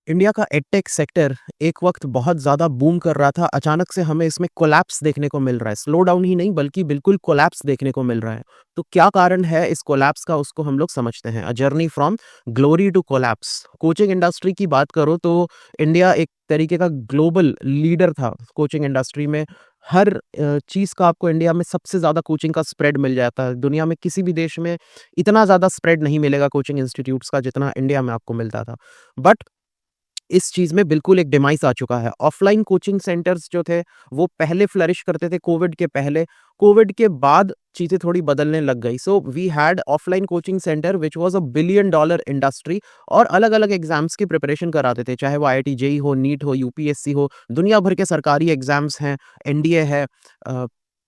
India का edtech sector एक वक्त बहुत ज़्यादा बूम कर रहा था। अचानक से हमें इसमें कोलैप्स देखने को मिल रहा है। स्लो डाउन ही नहीं बल्कि बिल्कुल कोलैप्स देखने को मिल रहा है। तो क्या कारण है इस कोलैप्स का, उसको हम लोग समझते हैं। A journey from glory to collapse. Coaching industry की बात करो तो इंडिया एक तरीके का ग्लोबल लीडर था कोचिंग इंडस्ट्री में। हर चीज़ का आपको इंडिया में सबसे ज़्यादा कोचिंग का स्प्रेड मिल जाता है। दुनिया में किसी भी देश में इतना ज़्यादा स्प्रेड नहीं मिलेगा कोचिंग इंस्टीट्यूट्स का जितना इंडिया में आपको मिलता था। बट इस चीज़ में बिल्कुल एक डिमाइस आ चुका है। ऑफ़लाइन कोचिंग सेंटर्स जो थे, वो पहले फ्लरिश करते थे कोविड के पहले। कोविड के बाद चीज़ें थोड़ी बदलने लग गई। So we had offline coaching centre which was a billion dollar industry और अलग-अलग एग्ज़ाम्स की प्रिपरेशन कराते थे, चाहे वो आईआईटी जेईई हो, नीट हो, यूपीएससी हो, दुनिया भर के सरकारी एग्ज़ाम्स हैं, एनडीए है।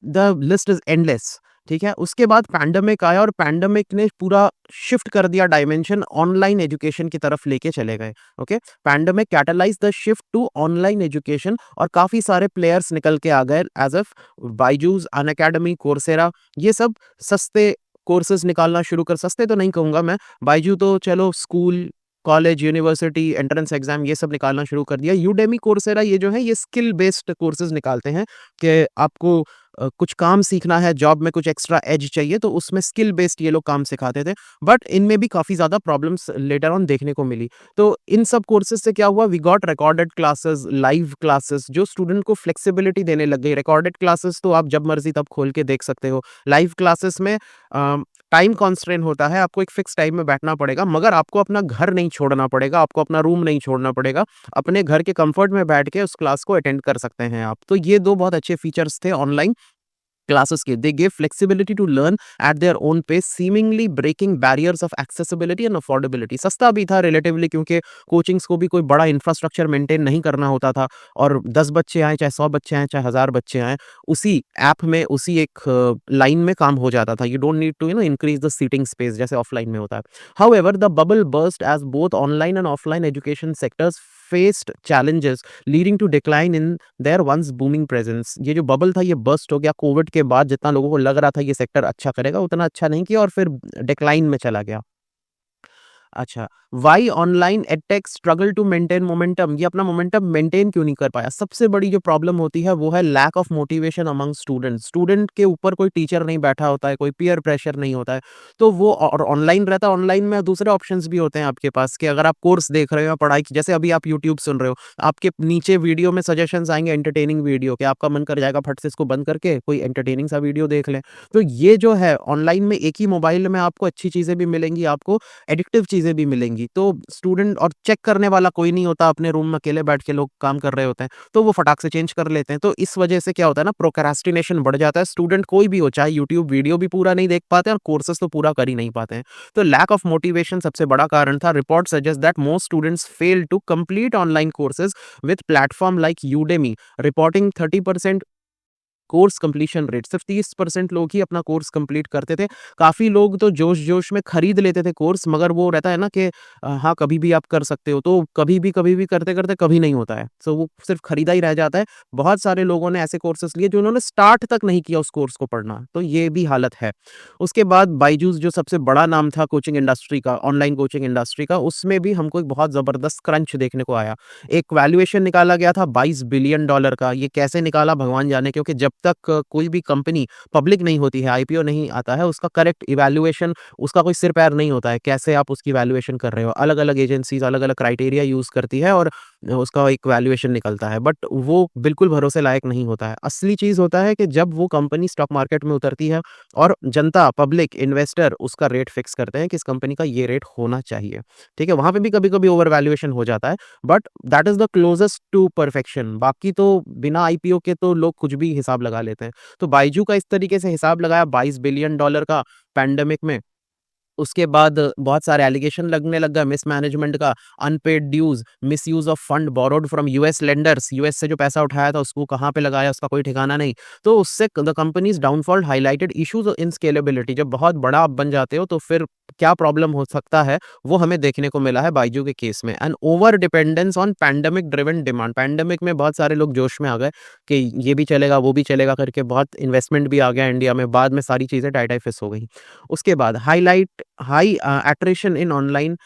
The list is endless. ठीक है? उसके बाद पैंडेमिक आया और पैंडेमिक ने पूरा शिफ्ट कर दिया डायमेंशन, ऑनलाइन एजुकेशन की तरफ लेके चले गए। Okay? Pandemic catalysed the shift to online education और काफ़ी सारे प्लेयर्स निकल के आ गए as if Byju's, Unacademy, Coursera, ये सब सस्ते कोर्सेज़ निकालना शुरू कर, सस्ते तो नहीं कहूँगा मैं, बायजू तो चलो school, college, university, entrance exam ये सब निकालना शुरू कर दिया। यूडेमी, कोर्सेरा ये जो है ये स्किल बेस्ड कोर्सेज़ निकालते हैं कि आपको कुछ काम सीखना है, जॉब में कुछ एक्स्ट्रा एज चाहिए तो उसमें स्किल बेस्ड ये लोग काम सिखाते थे। बट इनमें भी काफ़ी ज़्यादा प्रॉब्लम्स लेटर ऑन देखने को मिली। तो इन सब कोर्सेज़ से क्या हुआ, we got recorded classes, live classes जो स्टूडेंट को फ्लेक्सिबिलिटी देने लग गई। रिकॉर्डेड क्लासेस तो आप जब मर्ज़ी तब खोल के देख सकते हो। लाइव क्लासेस में टाइम कॉन्स्ट्रेंट होता है, आपको एक फिक्स टाइम में बैठना पड़ेगा, मगर आपको अपना घर नहीं छोड़ना पड़ेगा, आपको अपना रूम नहीं छोड़ना पड़ेगा। अपने घर के कम्फर्ट में बैठ के उस क्लास को अटेंड कर सकते हैं आप। तो ये 2 बहुत अच्छे फीचर्स थे ऑनलाइन क्लासेस के। They give flexibility to learn at their own pace, seemingly breaking barriers of accessibility and affordability. सस्ता भी था रिलेटिवली क्योंकि कोचिंग्स को भी कोई बड़ा इंफ्रास्ट्रक्चर मेंटेन नहीं करना होता था और 10 बच्चे आएँ, चाहे 100 बच्चे आएँ, चाहे 1000 बच्चे आएँ, उसी ऐप में, उसी एक लाइन में काम हो जाता था। You don't need to increase the seating space जैसे ऑफलाइन में होता है। However the bubble burst as both online and offline education sectors faced challenges leading to decline in their once booming presence. ये जो बबल था ये burst हो गया कोविड के बाद। जितना लोगों को लग रहा था ये सेक्टर अच्छा करेगा, उतना अच्छा नहीं किया और फिर डिक्लाइन में चला गया। अच्छा, why online edtech struggle to maintain momentum, ये अपना मोमेंटम मेंटेन क्यों नहीं कर पाया? सबसे बड़ी जो प्रॉब्लम होती है वो है lack of motivation among students. Student के ऊपर कोई टीचर नहीं बैठा होता है, कोई पीयर प्रेशर नहीं होता है, तो वो और ऑनलाइन रहता है। ऑनलाइन में दूसरे ऑप्शंस भी होते हैं आपके पास कि अगर आप कोर्स देख रहे हो या पढ़ाई की, जैसे अभी आप यूट्यूब सुन रहे हो, आपके नीचे वीडियो में सजेशंस आएंगे एंटरटेनिंग वीडियो के, आपका मन कर जाएगा फट से इसको बंद करके कोई एंटरटेनिंग सा वीडियो देख लें। तो ये जो है ऑनलाइन में एक ही मोबाइल में आपको अच्छी चीज़ें भी मिलेंगी, आपको एडिक्टिव चीज़ें भी मिलेंगी। तो स्टूडेंट और चेक करने वाला कोई नहीं होता, अपने रूम में अकेले बैठ के लोग काम कर रहे होते हैं, तो वो फटाक से चेंज कर लेते हैं। तो इस वजह से क्या होता है ना, प्रोक्रेस्टिनेशन बढ़ जाता है। स्टूडेंट कोई भी हो, चाहे यूट्यूब वीडियो भी पूरा नहीं देख पाते और कोर्सेज़ तो पूरा कर ही नहीं पाते हैं। तो लैक ऑफ मोटिवेशन सबसे बड़ा कारण था। Report suggest that most students fail to complete online courses with platform like Udemy, reporting 30% course completion rate. सिर्फ 30% लोग ही अपना कोर्स कंप्लीट करते थे। काफ़ी लोग तो जोश-जोश में खरीद लेते थे कोर्स, मगर वो रहता है ना कि हाँ, कभी भी आप कर सकते हो, तो कभी भी करते-करते कभी नहीं होता है। सो वो सिर्फ खरीदा ही रह जाता है। बहुत सारे लोगों ने ऐसे कोर्सेज़ लिए जो उन्होंने स्टार्ट तक नहीं किया उस कोर्स को पढ़ना, तो ये भी हालत है। उसके बाद बायजूस जो सबसे बड़ा नाम था कोचिंग इंडस्ट्री का, ऑनलाइन कोचिंग इंडस्ट्री का, उसमें भी हमको एक बहुत ज़बरदस्त क्रंच देखने को आया। एक वैल्यूएशन निकाला गया था $22 बिलियन का। ये कैसे निकाला भगवान जाने, क्योंकि जब तक कोई भी कंपनी पब्लिक नहीं होती है, आईपीओ नहीं आता है, उसका करेक्ट इवैल्यूएशन, उसका कोई सिर पैर नहीं होता है, कैसे आप उसकी वैल्यूएशन कर रहे हो। अलग-अलग एजेंसीज़ अलग-अलग क्राइटेरिया यूज़ करती है और उसका एक वैल्यूएशन निकलता है, बट वो बिल्कुल भरोसे लायक नहीं होता है। असली चीज़ होता है कि जब वो कंपनी स्टॉक मार्केट में उतरती है और जनता, पब्लिक, इन्वेस्टर उसका रेट फिक्स करते हैं कि इस कंपनी का ये रेट होना चाहिए। ठीक है? वहाँ पे भी कभी-कभी ओवर वैल्यूएशन हो जाता है, but that is the closest to perfection. बाकी तो बिना आईपीओ के तो लोग कुछ भी हिसाब लगा लेते हैं। तो बायजू का इस तरीके से हिसाब लगाया $22 बिलियन का पैंडेमिक में। उसके बाद बहुत सारे एलिगेशन लगने लग गए मिसमैनेजमेंट का, unpaid dues, misuse of fund borrowed from US lenders, US से जो पैसा उठाया था उसको कहाँ पे लगाया उसका कोई ठिकाना नहीं। तो उससे the companies downfall highlighted issues in scalability. जब बहुत बड़ा आप बन जाते हो तो फिर क्या प्रॉब्लम हो सकता है वो हमें देखने को मिला है बायजू के केस में। And over dependence on pandemic driven demand. Pandemic में बहुत सारे लोग जोश में आ गए कि ये भी चलेगा, वो भी चलेगा करके बहुत इन्वेस्टमेंट भी आ गया इंडिया में, बाद में सारी चीज़ें टाई-टाई फिस हो गई। उसके बाद highlight high attrition in online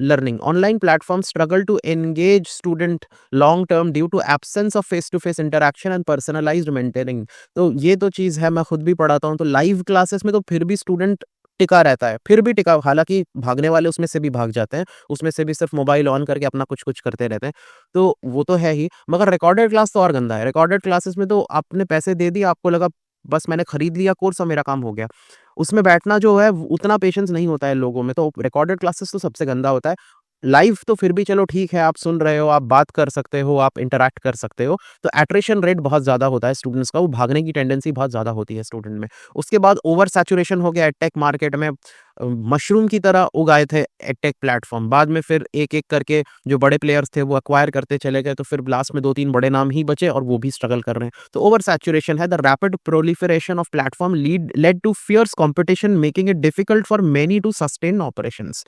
learning. Online platforms struggle to engage student long term due to absence of face to face interaction and personalized mentoring. तो ये तो चीज़ है, मैं खुद भी पढ़ाता हूँ, तो लाइव क्लासेस में तो फिर भी स्टूडेंट टिका रहता है, फिर भी टिका, हालाँकि भागने वाले उसमें से भी भाग जाते हैं, उसमें से भी सिर्फ मोबाइल ऑन करके अपना कुछ-कुछ करते रहते हैं, तो वो तो है ही। मगर रिकॉर्डेड क्लास तो और गंदा है। रिकॉर्डेड क्लासेस में तो आपने पैसे दे दिए, आपको लगा बस मैंने खरीद लिया कोर्स और मेरा काम हो गया। उसमें बैठना जो है उतना पेशेंस नहीं होता है लोगों में, तो रिकॉर्डेड क्लासेस तो सबसे गंदा होता है। लाइव तो फिर भी चलो ठीक है, आप सुन रहे हो, आप बात कर सकते हो, आप इंटरैक्ट कर सकते हो, तो एट्रिशन रेट बहुत ज़्यादा होता है स्टूडेंट्स का, वो भागने की टेंडेंसी बहुत ज़्यादा होती है स्टूडेंट में। उसके बाद ओवर सैचुरेशन हो गया एडटेक मार्केट में, मशरूम की तरह उगाए थे एडटेक प्लेटफ़ॉर्म, बाद में फिर एक-एक करके जो बड़े प्लेयर्स थे वो एक्वायर करते चले गए, तो फिर लास्ट में 2-3 बड़े नाम ही बचे और वो भी स्ट्रगल कर रहे हैं। तो ओवर सैचुरेशन है, the rapid proliferation of platform led to fierce competition making it difficult for many to sustain operations.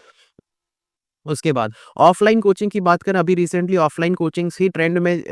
उसके बाद ऑफलाइन कोचिंग की बात करें, अभी रिसेंटली ऑफलाइन कोचिंग्स ही ट्रेंड में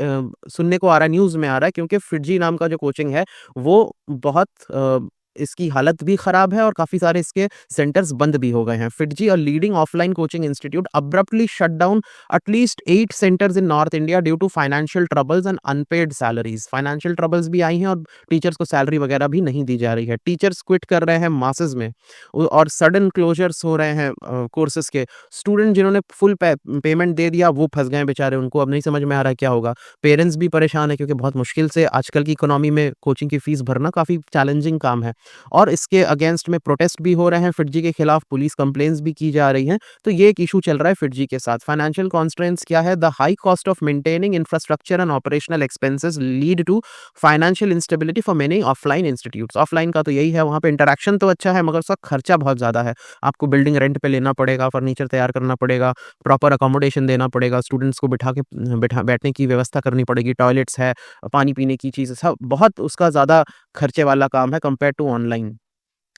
सुनने को आ रहा है, न्यूज़ में आ रहा है, क्योंकि फिटजी नाम का जो कोचिंग है वो बहुत इसकी हालत भी खराब है और काफ़ी सारे इसके सेंटर्स बंद भी हो गए हैं। FIITJEE, a leading offline coaching institute, abruptly shut down at least 8 centres in north India due to financial troubles and unpaid salaries. Financial troubles भी आई हैं और टीचर्स को सैलरी वगैरह भी नहीं दी जा रही है। टीचर्स क्विट कर रहे हैं मासेस में और सडन क्लोजर्स हो रहे हैं कोर्सेज के। स्टूडेंट जिन्होंने फुल पेमेंट दे दिया वो फँस गए बेचारे, उनको अब नहीं समझ में आ रहा है क्या होगा। पेरेंट्स भी परेशान हैं क्योंकि बहुत मुश्किल से आजकल की इकोनॉमी में कोचिंग की फीस भरना काफ़ी चैलेंजिंग काम है और इसके अगेंस्ट में प्रोटेस्ट भी हो रहे हैं, फिटजी के खिलाफ पुलिस कंप्लेंट्स भी की जा रही हैं। तो ये एक इशू चल रहा है फिटजी के साथ। फाइनेंशियल कॉन्स्ट्रेंट्स क्या है? The high cost of maintaining infrastructure and operational expenses lead to financial instability for many offline institutes. Offline का तो यही है, वहाँ पे इंटरैक्शन तो अच्छा है मगर उसका खर्चा बहुत ज़्यादा है। आपको बिल्डिंग रेंट पे लेना पड़ेगा, फर्नीचर तैयार करना पड़ेगा, प्रॉपर अकोमोडेशन देना पड़ेगा, स्टूडेंट्स को बैठने की व्यवस्था करनी पड़ेगी, टॉयलेट्स है, पानी पीने की चीज़, सब बहुत उसका ज़्यादा खर्चे वाला काम है कंपेयर टू ऑनलाइन।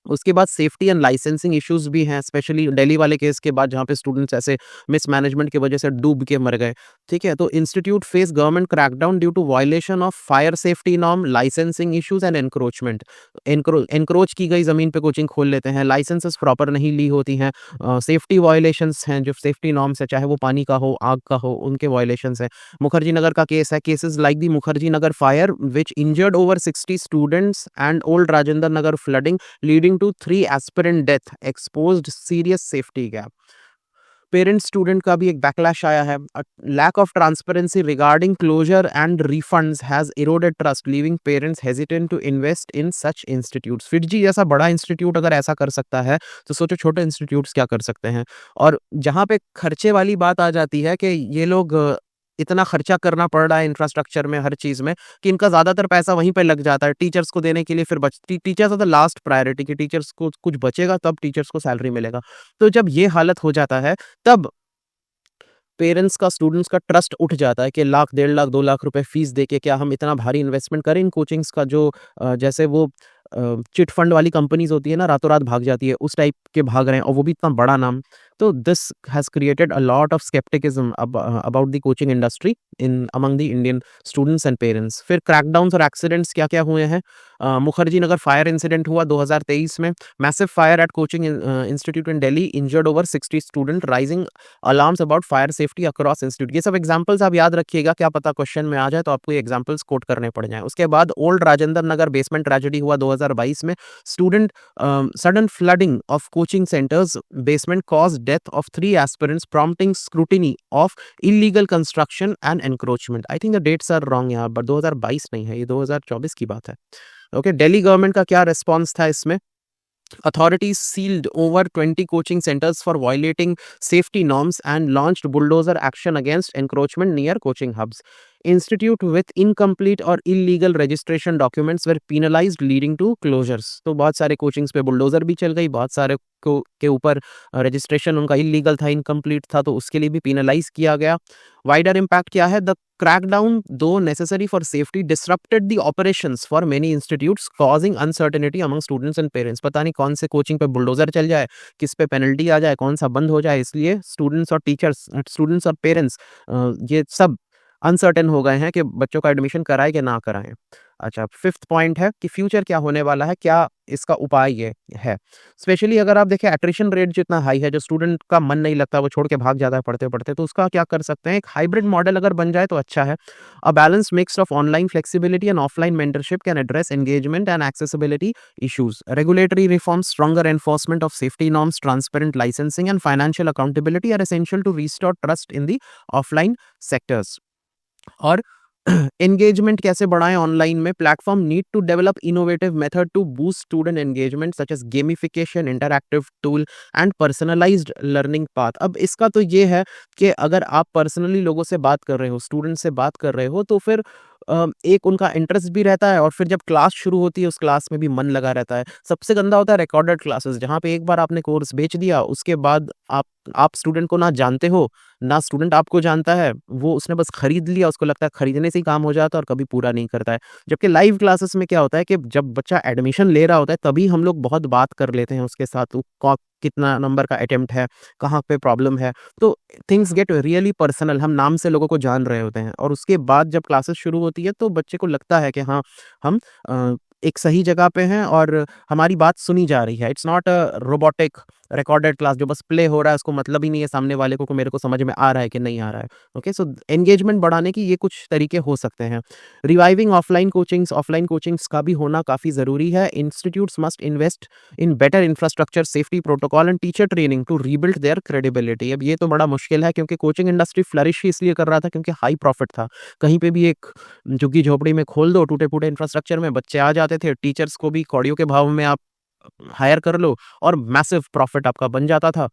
उसके बाद सेफ्टी एंड लाइसेंसिंग इश्यूज भी हैं, स्पेशली दिल्ली वाले केस के बाद, जहाँ पे स्टूडेंट्स ऐसे मिसमैनेजमेंट की वजह से डूब के मर गए। ठीक है, तो institute face government crackdown due to violation of fire safety norm, licensing issues and encroachment. Encroach की गई जमीन पे कोचिंग खोल लेते हैं, लाइसेंसेस प्रॉपर नहीं ली होती हैं, सेफ्टी वायलेशंस हैं, जो सेफ्टी नॉर्म्स है, चाहे वो पानी का हो, आग का हो, उनके वायलेशंस हैं। मुखर्जी नगर का केस है, cases like the Mukherjee Nagar fire which injured over 60 students and old Rajendra Nagar flooding leading to 3 aspirant death exposed serious safety gap. Parent student का भी एक बैकलैश आया है। Lack of transparency regarding closure and refunds has eroded trust, leaving parents hesitant to invest in such institutes. FIITJEE जैसा बड़ा institute अगर ऐसा कर सकता है तो सोचो छोटे इंस्टीट्यूट्स क्या कर सकते हैं। और जहाँ पे खर्चे वाली बात आ जाती है कि ये लोग इतना खर्चा करना पड़ रहा है इंफ्रास्ट्रक्चर में, हर चीज़ में, कि इनका ज़्यादातर पैसा वहीं पे लग जाता है टीचर्स को देने के लिए। फिर teachers are the last priority, कि टीचर्स को कुछ बचेगा तब टीचर्स को सैलरी मिलेगा। तो जब ये हालत हो जाता है तब पेरेंट्स का, स्टूडेंट्स का ट्रस्ट उठ जाता है कि लाख, 1.5 लाख, 2 लाख रुपए फीस देके क्या हम इतना भारी इन्वेस्टमेंट करें इन कोचिंग्स का, जो जैसे वो चिट फंड वाली कंपनीज़ होती है ना, रातों रात भाग जाती है, उस टाइप के भाग रहे हैं और वो भी इतना बड़ा नाम। तो this has created a lot of scepticism about the coaching industry in among the Indian students and parents. फिर क्रैकडाउन्स और एक्सीडेंट्स क्या-क्या हुए हैं? मुखर्जी नगर फायर इंसिडेंट हुआ 2023 में, massive fire eight coaching institute in Delhi, injured over 60 student, rising alarms about fire safety across institute. ये सब examples आप याद रखिएगा, क्या पता क्वेश्चन में आ जाए तो आपको ये एग्जांपल्स कोट करने पड़ जाएँ। उसके बाद old Rajendra Nagar basement tragedy हुआ 2022 में, student sudden flooding of coaching centres basement caused death of 3 aspirants, prompting scrutiny of illegal construction and encroachment. I think the dates are wrong यहाँ पर, 2022 नहीं है, ये 2024 की बात है। ओके, दिल्ली गवर्नमेंट का क्या रिस्पॉन्स था इसमें? Authorities sealed over 20 coaching centers for violating safety norms and launched bulldozer action against encroachment near coaching hubs. Institute with incomplete or illegal registration documents were penalized, leading to closures. तो बहुत सारे coachings पे bulldozer भी चल गई, बहुत सारे को के ऊपर रजिस्ट्रेशन उनका इलीगल था, इनकम्प्लीट था, तो उसके लिए भी पेनलाइज किया गया। वाइडर इम्पैक्ट क्या है? The crackdown, though necessary for safety, disrupted the operations for many institutes, causing uncertainty among students and parents. पता नहीं कौन से कोचिंग पे बुलडोजर चल जाए, किस पे पेनल्टी आ जाए, कौन सा बंद हो जाए, इसलिए स्टूडेंट्स और टीचर्स, स्टूडेंट्स और पेरेंट्स, ये सब अनसर्टेन हो गए हैं कि बच्चों का एडमिशन कराएँ कि ना कराएँ। अच्छा, 5th पॉइंट है कि फ्यूचर क्या होने वाला है, क्या इसका उपाय ये है? स्पेशली अगर आप देखें एट्रिशन रेट जितना हाई है, जो स्टूडेंट का मन नहीं लगता, वो छोड़ के भाग जाता है पढ़ते-पढ़ते, तो उसका क्या कर सकते हैं, एक हाइब्रिड मॉडल अगर बन जाए तो अच्छा है। A balanced mix of online flexibility and offline mentorship can address engagement and accessibility issues. Regulatory reforms, stronger enforcement of safety norms, transparent licensing, and financial accountability are essential to restore trust in the offline sectors. और engagement कैसे बढ़ाएं online में? Platform need to develop innovative method to boost student engagement such as gamification, interactive tool and personalised learning path. अब इसका तो ये है कि अगर आप पर्सनली लोगों से बात कर रहे हो, स्टूडेंट से बात कर रहे हो, तो फिर एक उनका इंटरेस्ट भी रहता है और फिर जब क्लास शुरू होती है उस क्लास में भी मन लगा रहता है। सबसे गंदा होता है रिकॉर्डेड क्लासेस, जहाँ पे एक बार आपने कोर्स बेच दिया, उसके बाद आप स्टूडेंट को ना जानते हो, ना स्टूडेंट आपको जानता है, वो उसने बस खरीद लिया, उसको लगता है खरीदने से ही काम हो जाता है और कभी पूरा नहीं करता है। जबकि लाइव क्लासेस में क्या होता है कि जब बच्चा एडमिशन ले रहा होता है तभी हम लोग बहुत बात कर लेते हैं उसके साथ, वो कितना नंबर का अटेम्प्ट है, कहाँ पे प्रॉब्लम है, तो थिंग्स गेट रियली पर्सनल, हम नाम से लोगों को जान रहे होते हैं और उसके बाद जब क्लासेस शुरू होती है तो बच्चे को लगता है कि हाँ, हम एक सही जगह पे हैं और हमारी बात सुनी जा रही है। It's not a robotic recorded class जो बस प्ले हो रहा है, उसको मतलब ही नहीं है सामने वाले को कि मेरे को समझ में आ रहा है कि नहीं आ रहा है। ओके, सो एंगेजमेंट बढ़ाने की ये कुछ तरीके हो सकते हैं। रिवाइविंग ऑफलाइन कोचिंग्स का भी होना काफ़ी ज़रूरी है। Institutes must invest in better infrastructure, safety protocol and teacher training to rebuild their credibility. अब ये तो बड़ा मुश्किल है क्योंकि कोचिंग इंडस्ट्री फ्लरिश ही इसलिए कर रहा था क्योंकि हाई प्रॉफिट था। कहीं पे भी एक झुग्गी झोपड़ी में खोल दो, टूटे-फूटे इंफ्रास्ट्रक्चर में बच्चे आ जाते थे, टीचर्स को भी कौड़ियों के भाव में आप हायर कर लो और मैसिव प्रॉफिट आपका बन जाता था।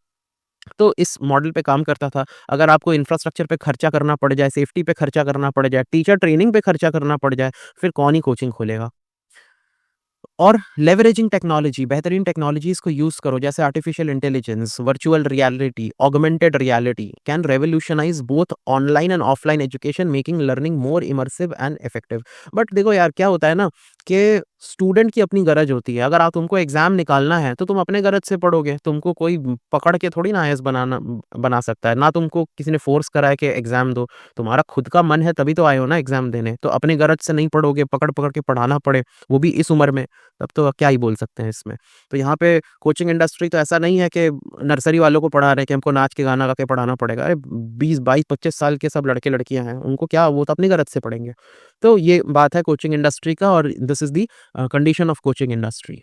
तो इस मॉडल पे काम करता था। अगर आपको इंफ्रास्ट्रक्चर पे खर्चा करना पड़ जाए, सेफ्टी पे खर्चा करना पड़ जाए, टीचर ट्रेनिंग पे खर्चा करना पड़ जाए, फिर कौन ही कोचिंग खोलेगा? और लेवरेजिंग टेक्नोलॉजी, बेहतरीन टेक्नोलॉजीज़ को यूज़ करो, जैसे artificial intelligence, virtual reality, augmented reality can revolutionise both online and offline education, making learning more immersive and effective. But देखो यार, क्या होता है ना कि स्टूडेंट की अपनी गरज होती है। अगर आप तुमको एग्ज़ाम निकालना है, तो तुम अपने गरज से पढ़ोगे। तुमको कोई पकड़ के थोड़ी ना आईएएस बना सकता है। ना तुमको किसी ने फ़ोर्स करा है कि एग्ज़ाम दो। तुम्हारा खुद का मन है तभी तो आए हो ना एग्ज़ाम देने। तो अपनी गरज से नहीं पढ़ोगे, पकड़-पकड़ के पढ़ाना पड़े, वो भी इस उम्र में, तब तो क्या ही बोल सकते हैं इसमें। तो यहाँ पे कोचिंग इंडस्ट्री तो ऐसा नहीं है कि नर्सरी वालों को पढ़ा रहे हैं कि हमको नाच के गाना गा के पढ़ाना पड़ेगा। अरे 20, 22, 25 साल के सब लड़के-लड़कियाँ हैं, उनको क्या, वो तो अपनी गरज से पढ़ेंगे। तो ये बात है कोचिंग इंडस्ट्री का और this is the condition of coaching industry.